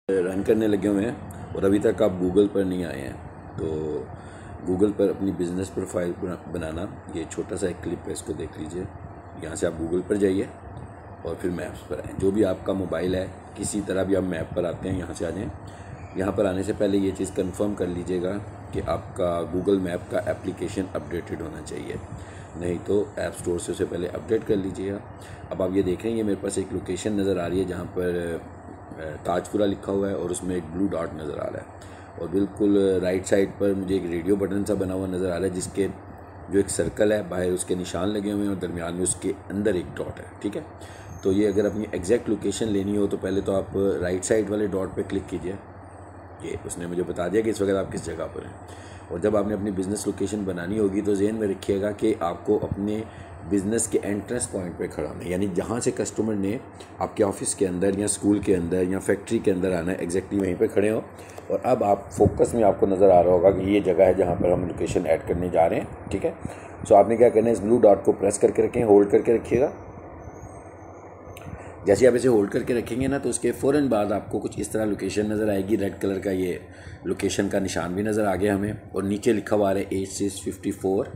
Run करने लगे हुए हैं और अभी तक आप गूगल पर नहीं आए हैं तो गूगल पर अपनी बिज़नेस प्रोफाइल बनाना, ये छोटा सा एक क्लिप है, इसको देख लीजिए। यहाँ से आप गूगल पर जाइए और फिर मैप्स पर आएँ। जो भी आपका मोबाइल है, किसी तरह भी आप मैप पर आते हैं, यहाँ से आ जाएँ। यहाँ पर आने से पहले ये चीज़ कंफर्म कर लीजिएगा कि आपका गूगल मैप का एप्लीकेशन अपडेटेड होना चाहिए, नहीं तो ऐप स्टोर से उसे पहले अपडेट कर लीजिएगा। अब आप ये देख रहे हैं, ये मेरे पास एक लोकेशन नज़र आ रही है जहाँ पर ताजपुरा लिखा हुआ है और उसमें एक ब्लू डॉट नज़र आ रहा है और बिल्कुल राइट साइड पर मुझे एक रेडियो बटन सा बना हुआ नज़र आ रहा है, जिसके जो एक सर्कल है बाहर उसके निशान लगे हुए हैं और दरमियान में उसके अंदर एक डॉट है। ठीक है, तो ये अगर अपनी एग्जैक्ट लोकेशन लेनी हो तो पहले तो आप राइट साइड वाले डॉट पे क्लिक कीजिए। ये उसने मुझे बता दिया कि इस वक्त आप किस जगह पर हैं। और जब आपने अपनी बिज़नेस लोकेशन बनानी होगी तो ज़हन में रखिएगा कि आपको अपने बिज़नेस के एंट्रेंस पॉइंट पे खड़ा होना है, यानी जहाँ से कस्टमर ने आपके ऑफिस के अंदर या स्कूल के अंदर या फैक्ट्री के अंदर आना है, एग्जैक्टली वहीं पे खड़े हो। और अब आप फोकस में आपको नज़र आ रहा होगा कि ये जगह है जहाँ पर हम लोकेशन ऐड करने जा रहे हैं। ठीक है, सो आपने क्या करना है, इस ब्लू डॉट को प्रेस करके रखें, होल्ड करके रखिएगा। जैसे आप इसे होल्ड करके रखेंगे ना तो उसके फ़ौरन बाद आपको कुछ इस तरह लोकेशन नज़र आएगी। रेड कलर का ये लोकेशन का निशान भी नज़र आ गया हमें और नीचे लिखा हुआ है 8654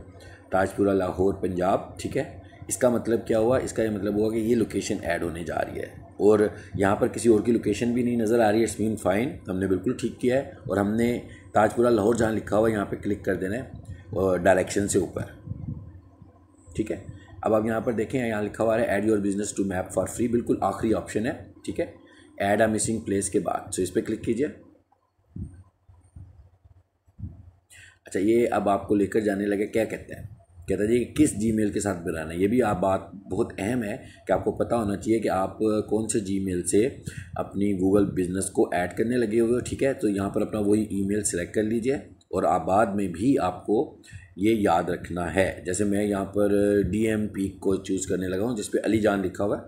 ताजपुरा लाहौर पंजाब। ठीक है, इसका मतलब क्या हुआ, इसका ये मतलब हुआ कि ये लोकेशन ऐड होने जा रही है और यहाँ पर किसी और की लोकेशन भी नहीं नज़र आ रही है। इट्स मीन फाइन, हमने बिल्कुल ठीक किया है। और हमने ताजपुरा लाहौर जहाँ लिखा हुआ है यहाँ पर क्लिक कर देना है और डायरेक्शन से ऊपर। ठीक है, अब आप यहाँ पर देखें, यहाँ लिखा हुआ है add your business to map for free, बिल्कुल आखिरी ऑप्शन है। ठीक है, ऐड अ मिसिंग प्लेस के बाद, सो इस पर क्लिक कीजिए। अच्छा, ये अब आपको लेकर जाने लगे, क्या कहते हैं, कहता है जी किस जीमेल के साथ बनाना है। ये भी आप बात बहुत अहम है कि आपको पता होना चाहिए कि आप कौन से जीमेल से अपनी गूगल बिजनेस को ऐड करने लगे हुए हो। ठीक है, तो यहाँ पर अपना वही ईमेल सेलेक्ट कर लीजिए और आप बाद में भी आपको ये याद रखना है। जैसे मैं यहाँ पर DM पीक को चूज़ करने लगा हूँ जिस पे अली जान लिखा हुआ है।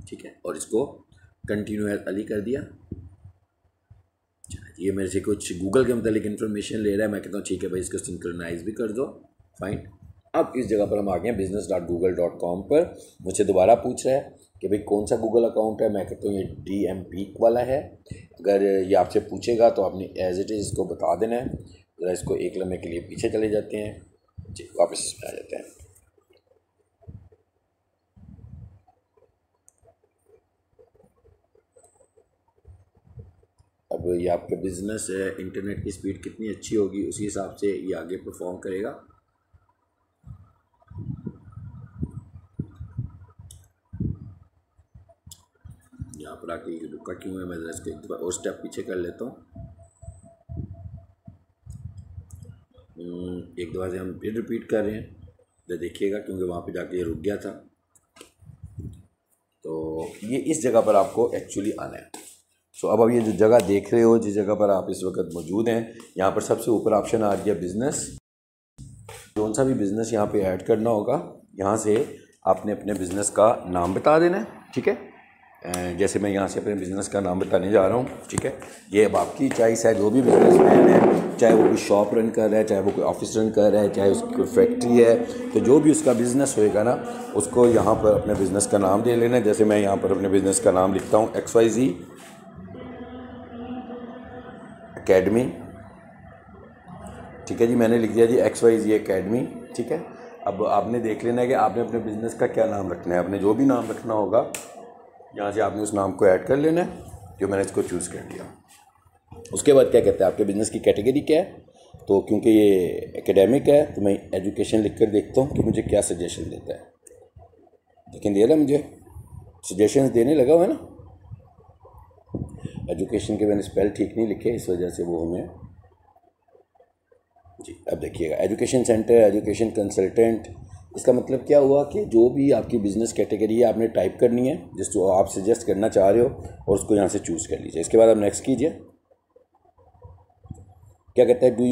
ठीक है, और इसको कंटिन्यू एज अली कर दिया। ये मेरे से कुछ गूगल के मतलब इन्फॉर्मेशन ले रहा है, मैं कहता हूँ ठीक है भाई, इसको सिंक्रोनाइज भी कर दो, फाइन। अब इस जगह पर हम आ गए हैं business.google.com पर। मुझसे दोबारा पूछ रहा है कि भाई कौन सा गूगल अकाउंट है। मैं कहता हूँ ये DM पीक वाला है। अगर ये आपसे पूछेगा तो आपने एज इट इज़ इसको बता देना है। ज़रा इसको एक लम्हे के लिए पीछे चले जाते हैं जी, वापस इसमें आ जाते हैं। अब ये आपका बिज़नेस है, इंटरनेट की स्पीड कितनी अच्छी होगी उसी हिसाब से ये आगे परफॉर्म करेगा। यहाँ पर आके ये रुका क्यों है, मैं ज़रा इसको एक दफ़ा और स्टेप पीछे कर लेता हूँ। एक दफ़ा से हम फिर रिपीट कर रहे हैं तो देखिएगा, क्योंकि वहाँ पे जाके ये रुक गया था। तो ये इस जगह पर आपको एक्चुअली आना है। सो अब ये जो जगह देख रहे हो, जिस जगह पर आप इस वक्त मौजूद हैं, यहाँ पर सबसे ऊपर ऑप्शन आ गया बिज़नेस। कौन सा भी बिज़नेस यहाँ पे ऐड करना होगा, यहाँ से आपने अपने बिज़नेस का नाम बता देना है। ठीक है, जैसे मैं यहाँ से अपने बिज़नेस का नाम बताने जा रहा हूँ। ठीक है, ये अब आपकी चॉइस है। जो भी बिज़नेसमैन है, चाहे वो कोई शॉप रन कर रहा है, चाहे वो कोई ऑफिस रन कर रहा है, चाहे उसकी कोई फैक्ट्री है, तो जो भी उसका बिज़नेस होएगा ना, उसको यहाँ पर अपने बिज़नेस का नाम दे लेना है। जैसे मैं यहाँ पर अपने बिज़नेस का नाम लिखता हूँ XYZ अकेडमी। ठीक है जी, मैंने लिख दिया जी XYZ अकेडमी। ठीक है, अब आपने देख लेना है कि आपने अपने बिज़नेस का क्या नाम रखना है। आपने जो भी नाम रखना होगा यहाँ से आपने उस नाम को ऐड कर लेना है, जो मैंने इसको चूज़ कर लिया। उसके बाद क्या कहते हैं, आपके बिज़नेस की कैटेगरी क्या है। तो क्योंकि ये एकेडमिक है तो मैं एजुकेशन लिख कर देखता हूँ कि मुझे क्या सजेशन देता है। लेकिन दे रहा मुझे सजेशन देने लगा हुआ है ना। एजुकेशन के मैंने स्पेल ठीक नहीं लिखे, इस वजह से वो हमें जी। अब देखिएगा, एजुकेशन सेंटर, एजुकेशन कंसल्टेंट, इसका मतलब क्या हुआ कि जो भी आपकी बिज़नेस कैटेगरी है आपने टाइप करनी है जिसको आप सजेस्ट करना चाह रहे हो और उसको यहाँ से चूज़ कर लीजिए। इसके बाद आप नेक्स्ट कीजिए। क्या कहता है, do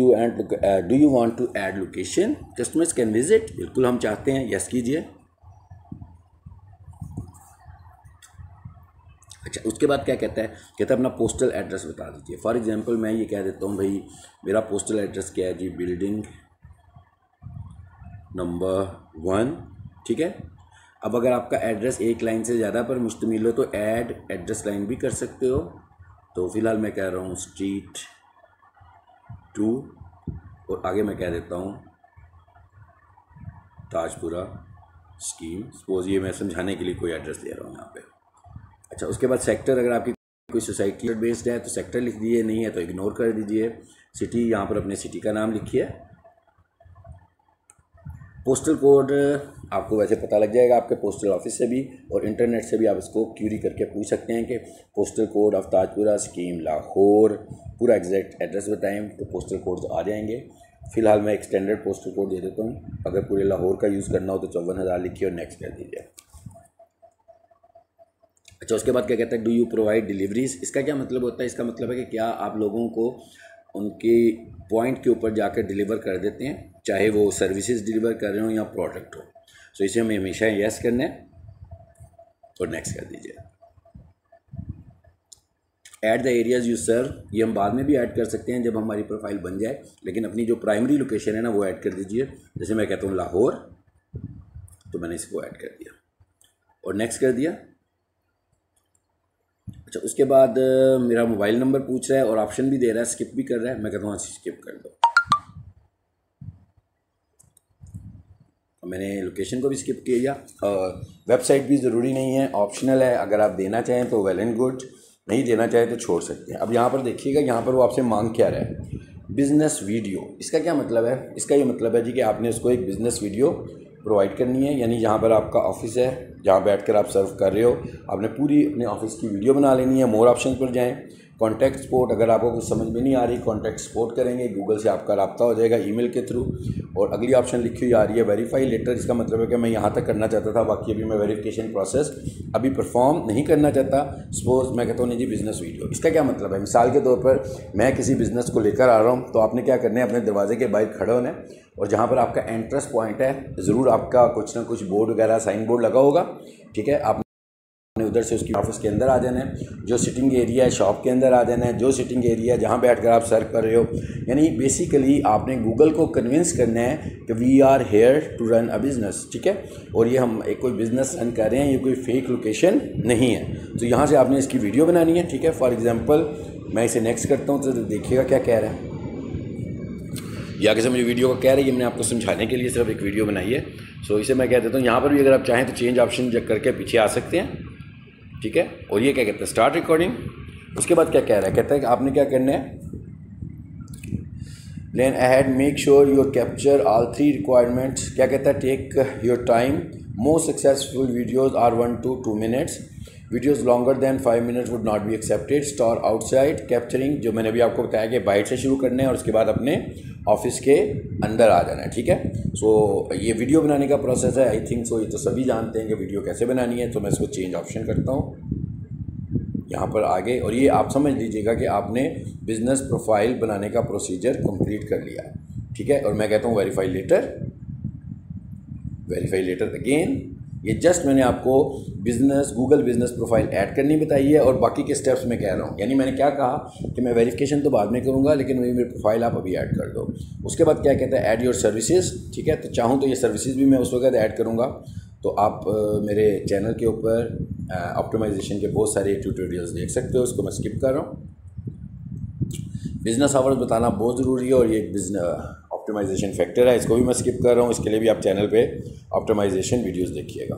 you want to add location customers can visit. बिल्कुल हम चाहते हैं, यस कीजिए। अच्छा, उसके बाद क्या कहता है अपना पोस्टल एड्रेस बता दीजिए। फॉर एग्जांपल मैं ये कह देता हूँ भाई मेरा पोस्टल एड्रेस क्या है जी, बिल्डिंग नंबर 1। ठीक है, अब अगर आपका एड्रेस एक लाइन से ज़्यादा पर मुश्तमिल हो तो ऐड एड्रेस लाइन भी कर सकते हो। तो फ़िलहाल मैं कह रहा हूँ स्ट्रीट 2 और आगे मैं कह देता हूँ ताजपुरा स्कीम। सपोज ये मैं समझाने के लिए कोई एड्रेस दे रहा हूँ यहाँ पे। अच्छा, उसके बाद सेक्टर, अगर आपकी कोई सोसाइटी बेस्ड है तो सेक्टर लिख दीजिए, नहीं है तो इग्नोर कर दीजिए। सिटी, यहाँ पर अपने सिटी का नाम लिखिए। पोस्टल कोड आपको वैसे पता लग जाएगा आपके पोस्टल ऑफिस से भी, और इंटरनेट से भी आप इसको क्यूरी करके पूछ सकते हैं कि postal code of Tajpura scheme Lahore, पूरा एग्जैक्ट एड्रेस बताएं तो पोस्टल कोड आ जाएंगे। फ़िलहाल मैं एक स्टैंडर्ड पोस्टल कोड दे देता हूँ। अगर पूरे लाहौर का यूज़ करना हो तो 54,000 लिखिए और नेक्स्ट कर दीजिए। अच्छा, उसके बाद क्या कहता है, डू यू प्रोवाइड डिलीवरीज। इसका क्या मतलब होता है? इसका मतलब है कि क्या आप लोगों को उनके पॉइंट के ऊपर जाकर डिलीवर कर देते हैं, चाहे वो सर्विसेज डिलीवर कर रहे हो या प्रोडक्ट हो। सो इसे हमें हमेशा यस करना है और नेक्स्ट कर दीजिए। Add the areas you serve, ये हम बाद में भी ऐड कर सकते हैं जब हमारी प्रोफाइल बन जाए, लेकिन अपनी जो प्राइमरी लोकेशन है ना वो ऐड कर दीजिए। जैसे मैं कहता हूँ लाहौर, तो मैंने इसको ऐड कर दिया और नेक्स्ट कर दिया। अच्छा, उसके बाद मेरा मोबाइल नंबर पूछ रहा है और ऑप्शन भी दे रहा है, स्किप भी कर रहा है। मैं कहता हूँ स्किप कर दो। मैंने लोकेशन को भी स्किप किया। वेबसाइट भी ज़रूरी नहीं है, ऑप्शनल है। अगर आप देना चाहें तो वेल एंड गुड, नहीं देना चाहें तो छोड़ सकते हैं। अब यहाँ पर देखिएगा, यहाँ पर वो आपसे मांग क्या रहा है, बिज़नेस वीडियो। इसका क्या मतलब है? इसका ये मतलब है जी कि आपने उसको एक बिज़नेस वीडियो प्रोवाइड करनी है। यानी जहाँ पर आपका ऑफिस है, जहाँ बैठकर आप सर्व कर रहे हो, आपने पूरी अपने ऑफिस की वीडियो बना लेनी है। मोर ऑप्शन पर जाएं, कॉन्टैक्ट सपोर्ट, अगर आपको कुछ समझ में नहीं आ रही कॉन्टैक्ट सपोर्ट करेंगे, गूगल से आपका रब्ता हो जाएगा ईमेल के थ्रू। और अगली ऑप्शन लिखी हुई आ रही है वेरीफाई लेटर। इसका मतलब है कि मैं यहाँ तक करना चाहता था, बाकी अभी मैं वेरिफिकेशन प्रोसेस अभी परफॉर्म नहीं करना चाहता। सपोज मैं कहता हूँ नहीं जी बिज़नेस वीडियो। इसका क्या मतलब है? मिसाल के तौर पर मैं किसी बिज़नेस को लेकर आ रहा हूँ, तो आपने क्या करना है, अपने दरवाजे के बाहर खड़े होना है और जहाँ पर आपका एंट्रेंस पॉइंट है ज़रूर आपका कुछ ना कुछ बोर्ड वगैरह साइन बोर्ड लगा होगा, ठीक है। आपने उधर से उसकी ऑफिस के अंदर आ जाना है। जो सिटिंग एरिया है शॉप के अंदर आ जाना है। जो सिटिंग एरिया है जहाँ बैठकर आप सर्व कर रहे हो, यानी बेसिकली आपने गूगल को कन्विंस करना है कि we are here to run a business, ठीक है। और ये हम एक कोई बिज़नेस रन कर रहे हैं, ये कोई फेक लोकेशन नहीं है। तो यहाँ से आपने इसकी वीडियो बनानी है, ठीक है। फॉर एग्जाम्पल मैं इसे नेक्स्ट करता हूँ तो देखिएगा क्या कह रहा है। या कैसे मुझे वीडियो का कह रही है, मैंने आपको समझाने के लिए सिर्फ एक वीडियो बनाई है। सो इसे मैं कह देता हूँ, यहाँ पर भी अगर आप चाहें तो चेंज ऑप्शन करके पीछे आ सकते हैं, ठीक है। और ये क्या कहते हैं, स्टार्ट रिकॉर्डिंग। उसके बाद क्या कह रहा है, कहता है कि आपने क्या करना है, plan ahead make sure your capture all 3 requirements. क्या कहता है, take your time, most successful videos are 1 to 2 minutes, videos longer than 5 minutes would not be accepted, star outside capturing, जो मैंने भी आपको बताया कि बाइट से शुरू करना है और उसके बाद अपने ऑफिस के अंदर आ जाना है, ठीक है। सो ये वीडियो बनाने का प्रोसेस है। आई थिंक सो ये तो सभी जानते हैं कि वीडियो कैसे बनानी है। तो मैं इसको चेंज ऑप्शन करता हूँ यहाँ पर आगे, और ये आप समझ लीजिएगा कि आपने बिज़नेस प्रोफाइल बनाने का प्रोसीजर कंप्लीट कर लिया, ठीक है। और मैं कहता हूँ वेरीफाई लेटर अगेन। ये जस्ट मैंने आपको गूगल बिज़नेस प्रोफाइल ऐड करनी बताई है और बाकी के स्टेप्स में कह रहा हूँ। यानी मैंने क्या कहा कि मैं वेरिफिकेशन तो बाद में करूँगा, लेकिन मेरी प्रोफाइल आप अभी ऐड कर दो। उसके बाद क्या कहता है, ऐड योर सर्विसेज, ठीक है। तो चाहूँ तो ये सर्विसेज भी मैं उस वक्त ऐड करूँगा। तो आप मेरे चैनल के ऊपर ऑप्टिमाइजेशन के बहुत सारे ट्यूटोरियल्स देख सकते हो। इसको मैं स्किप कर रहा हूँ। बिज़नेस आवर्स बताना बहुत ज़रूरी है और ये बिजनेस ऑप्टिमाइजेशन फैक्टर है, इसको भी मैं स्किप कर रहा हूँ। इसके लिए भी आप चैनल पे ऑप्टिमाइजेशन वीडियोस देखिएगा।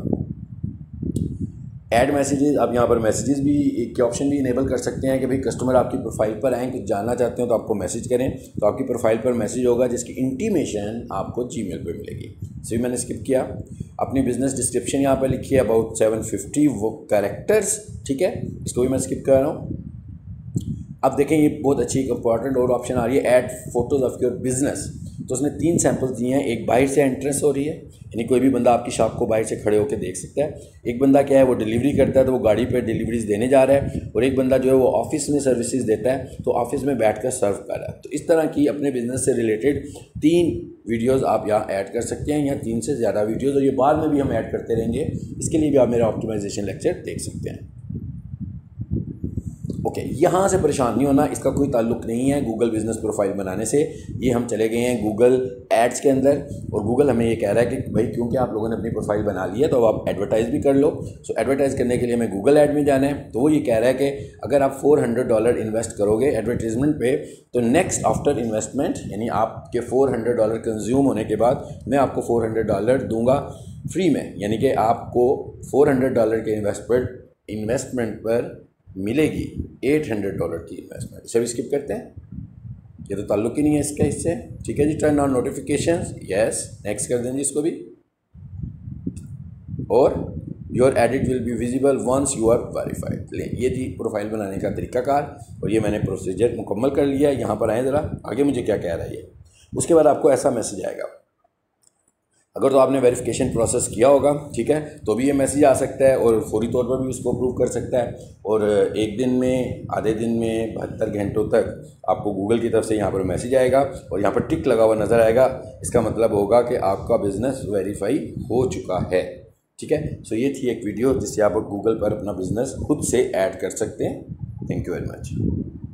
ऐड मैसेजेस, आप यहाँ पर मैसेजेस भी के ऑप्शन भी इनेबल कर सकते हैं कि भाई कस्टमर आपकी प्रोफाइल पर आएँ, कुछ जानना चाहते हो तो आपको मैसेज करें, तो आपकी प्रोफाइल पर मैसेज होगा जिसकी इंटीमेशन आपको जीमेल पे मिलेगी। सो मैंने स्किप किया। अपनी बिज़नेस डिस्क्रिप्शन यहाँ पर लिखी है अबाउट 750 वो कैरेक्टर्स, ठीक है। इसको भी मैं स्किप कर रहा हूँ। अब देखें ये बहुत अच्छी इंपॉर्टेंट और ऑप्शन आ रही है, add photos of your business. तो उसने 3 सैंपल्स दिए हैं। एक बाहर से एंट्रेंस हो रही है, यानी कोई भी बंदा आपकी शॉप को बाहर से खड़े होकर देख सकता है। एक बंदा क्या है, वो डिलीवरी करता है, तो वो गाड़ी पे डिलीवरीज देने जा रहा है। और एक बंदा जो है वो ऑफिस में सर्विसेज देता है, तो ऑफिस में बैठकर सर्व कर रहा है। तो इस तरह की अपने बिजनेस से रिलेटेड 3 वीडियोज़ आप यहाँ ऐड कर सकते हैं, या 3 से ज़्यादा वीडियोज़, और ये बाद में भी हम ऐड करते रहेंगे। इसके लिए भी आप मेरा ऑप्टिमाइजेशन लेक्चर देख सकते हैं। ओके, यहाँ से परेशान नहीं होना, इसका कोई ताल्लुक नहीं है गूगल बिजनेस प्रोफाइल बनाने से। ये हम चले गए हैं गूगल एड्स के अंदर, और गूगल हमें ये कह रहा है कि भाई क्योंकि आप लोगों ने अपनी प्रोफाइल बना ली है तो अब आप एडवर्टाइज़ भी कर लो। सो एडवर्टाइज़ करने के लिए हमें गूगल ऐड में जाना है। तो वो ये कह रहा है कि अगर आप $400 इन्वेस्ट करोगे एडवर्टीजमेंट पे, तो नेक्स्ट आफ्टर इन्वेस्टमेंट, यानी आपके $400 कंज्यूम होने के बाद मैं आपको $400 दूंगा फ्री में, यानी कि आपको $400 के इन्वेस्टमेंट पर मिलेगी $800 की इन्वेस्टमेंट। इसे भी स्किप करते हैं, ये तो ताल्लुक ही नहीं है इसका इससे। ठीक है जी, turn on notifications, yes, next कर देंगे इसको भी। और your edit will be visible once you are verified. ले, ये थी प्रोफाइल बनाने का तरीकाकार, और ये मैंने प्रोसीजर मुकम्मल कर लिया। यहाँ पर आए ज़रा, आगे मुझे क्या कह रहा है ये। उसके बाद आपको ऐसा मैसेज आएगा, अगर तो आपने वेरिफिकेशन प्रोसेस किया होगा, ठीक है, तो भी ये मैसेज आ सकता है और फौरी तौर पर भी उसको अप्रूव कर सकता है। और एक दिन में, आधे दिन में, 72 घंटों तक आपको गूगल की तरफ से यहाँ पर मैसेज आएगा और यहाँ पर टिक लगा हुआ नज़र आएगा। इसका मतलब होगा कि आपका बिज़नेस वेरीफाई हो चुका है। ठीक है, सो ये थी एक वीडियो जिससे आप गूगल पर अपना बिज़नेस खुद से ऐड कर सकते हैं। Thank you very much.